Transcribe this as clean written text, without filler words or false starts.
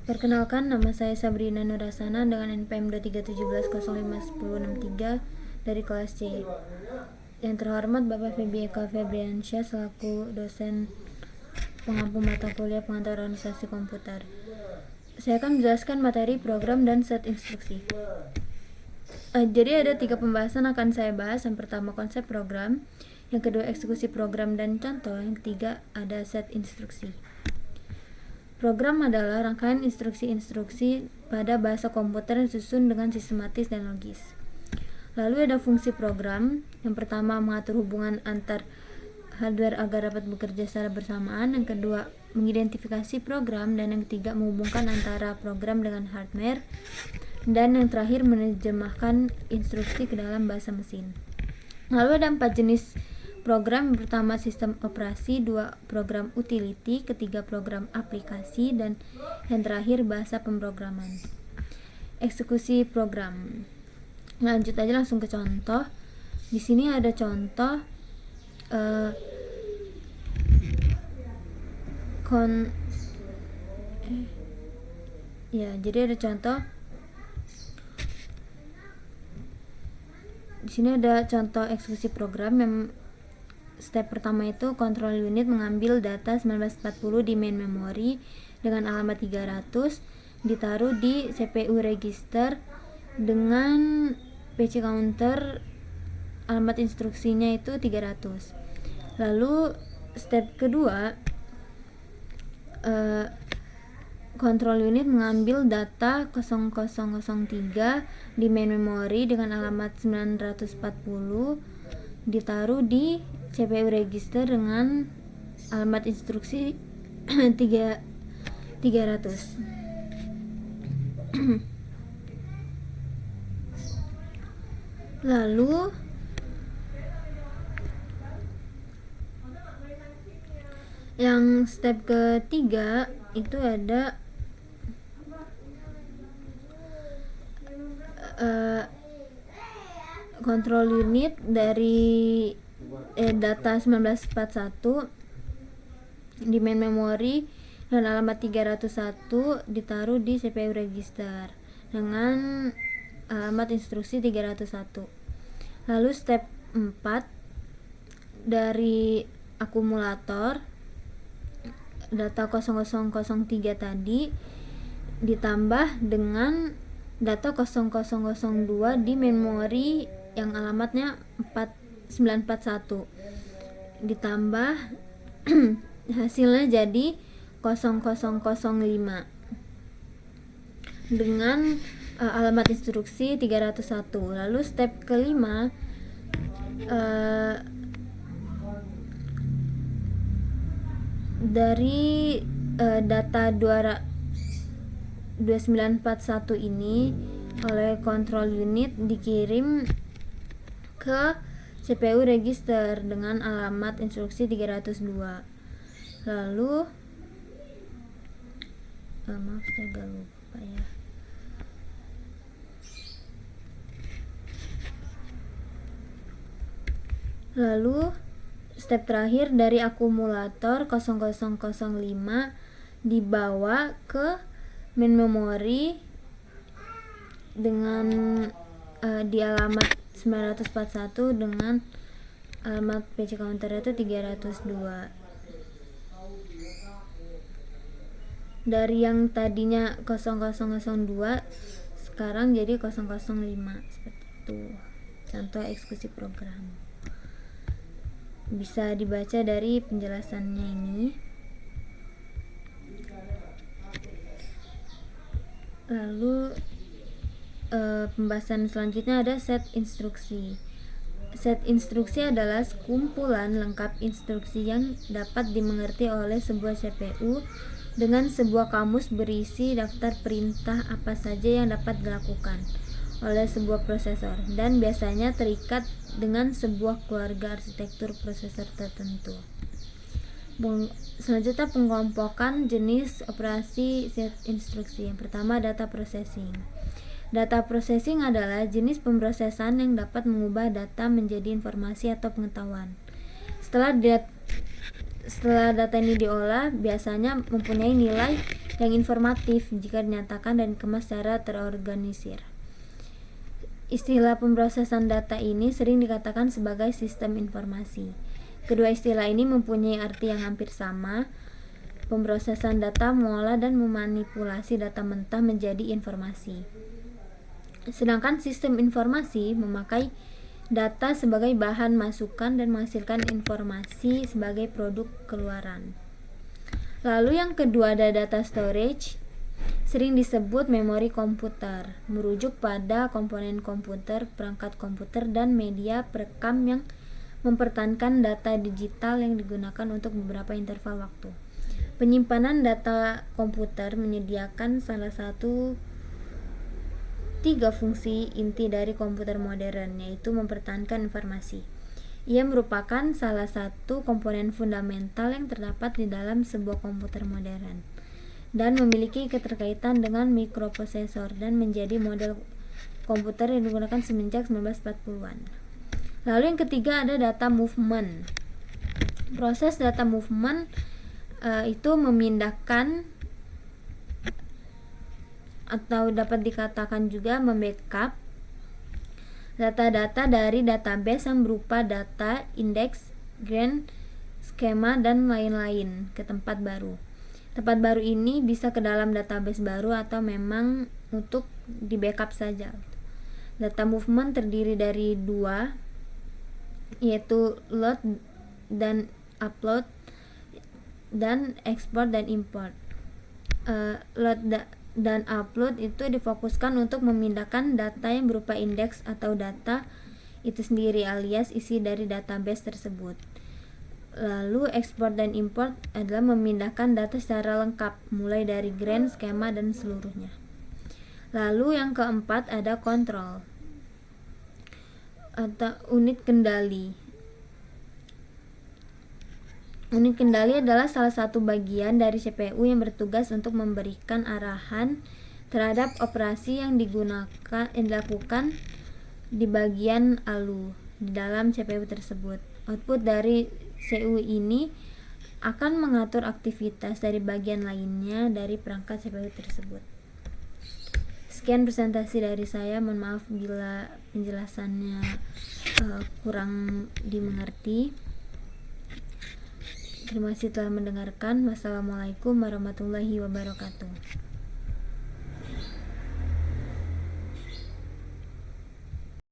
Perkenalkan, nama saya Sabrina Nurasana dengan NPM 2317051063 dari kelas C. Yang terhormat Bapak Febi Eka Febriansyah selaku dosen pengampu mata kuliah pengantar organisasi komputer. Saya akan menjelaskan materi, program, dan set instruksi. Jadi ada 3 pembahasan akan saya bahas. Yang pertama konsep program, yang kedua eksekusi program dan contoh, yang ketiga ada set instruksi. Program adalah rangkaian instruksi-instruksi pada bahasa komputer yang disusun dengan sistematis dan logis. Lalu ada fungsi program. Yang pertama mengatur hubungan antar hardware agar dapat bekerja secara bersamaan. Yang kedua mengidentifikasi program. Dan yang ketiga menghubungkan antara program dengan hardware. Dan yang terakhir menerjemahkan instruksi ke dalam bahasa mesin. Lalu ada 4 jenis program. Yang pertama sistem operasi, 2 program utility, ketiga program aplikasi, dan yang terakhir bahasa pemrograman. Eksekusi program. Lanjut aja langsung ke contoh. Di sini ada contoh jadi ada contoh. Di sini ada contoh eksekusi program. Yang step pertama itu control unit mengambil data 1940 di main memory dengan alamat 300, ditaruh di CPU register dengan PC counter alamat instruksinya itu 300. Lalu step kedua, control unit mengambil data 0003 di main memory dengan alamat 940, ditaruh di CPU register dengan alamat instruksi 300. Lalu yang step ketiga itu ada control unit dari data 1941 di main memory dan alamat 301 ditaruh di CPU register dengan alamat instruksi 301. Lalu step 4 dari akumulator data 0003 tadi ditambah dengan data 0002 di memori yang alamatnya 941 ditambah hasilnya jadi 0005 dengan alamat instruksi 301. Lalu step kelima dari data 2941 ini oleh control unit dikirim ke CPU register dengan alamat instruksi 302. Lalu maaf saya agak lupa ya. Lalu step terakhir dari akumulator 0005 dibawa ke main memory dengan di alamat 941 dengan alamat PC counter itu 302. Dari yang tadinya 0002 sekarang jadi 005 seperti itu. Contoh eksekusi program. Bisa dibaca dari penjelasannya ini. Lalu pembahasan selanjutnya ada set instruksi. Set instruksi adalah kumpulan lengkap instruksi yang dapat dimengerti oleh sebuah CPU dengan sebuah kamus berisi daftar perintah apa saja yang dapat dilakukan oleh sebuah prosesor dan biasanya terikat dengan sebuah keluarga arsitektur prosesor tertentu. Selanjutnya pengelompokan jenis operasi set instruksi. Yang pertama data processing. Data processing adalah jenis pemrosesan yang dapat mengubah data menjadi informasi atau pengetahuan. Setelah data ini diolah, biasanya mempunyai nilai yang informatif jika dinyatakan dan dikemas secara terorganisir. Istilah pemrosesan data ini sering dikatakan sebagai sistem informasi. Kedua istilah ini mempunyai arti yang hampir sama. Pemrosesan data mengolah dan memanipulasi data mentah menjadi informasi. Sedangkan sistem informasi memakai data sebagai bahan masukan dan menghasilkan informasi sebagai produk keluaran. Lalu yang kedua ada data storage, sering disebut memori komputer, merujuk pada komponen komputer, perangkat komputer, dan media perekam yang mempertahankan data digital yang digunakan untuk beberapa interval waktu. Penyimpanan data komputer menyediakan salah satu 3 fungsi inti dari komputer modern, yaitu mempertahankan informasi. Ia merupakan salah satu komponen fundamental yang terdapat di dalam sebuah komputer modern dan memiliki keterkaitan dengan mikroprosesor dan menjadi model komputer yang digunakan semenjak 1940-an. Lalu yang ketiga ada data movement. Proses data movement itu memindahkan atau dapat dikatakan juga membackup data-data dari database yang berupa data, indeks, grain, skema, dan lain-lain ke tempat baru. Tempat baru ini bisa ke dalam database baru atau memang untuk di backup saja. Data movement terdiri dari 2, yaitu load dan upload, dan export dan import. Load dan upload itu difokuskan untuk memindahkan data yang berupa indeks atau data itu sendiri alias isi dari database tersebut. Lalu export dan import adalah memindahkan data secara lengkap mulai dari grain, skema, dan seluruhnya. Lalu yang keempat ada control atau unit kendali. Unit kendali adalah salah satu bagian dari CPU yang bertugas untuk memberikan arahan terhadap operasi yang dilakukan di bagian ALU di dalam CPU tersebut. Output dari CPU ini akan mengatur aktivitas dari bagian lainnya dari perangkat CPU tersebut. Sekian presentasi dari saya, mohon maaf bila penjelasannya kurang dimengerti. Terima kasih telah mendengarkan. Wassalamualaikum warahmatullahi wabarakatuh.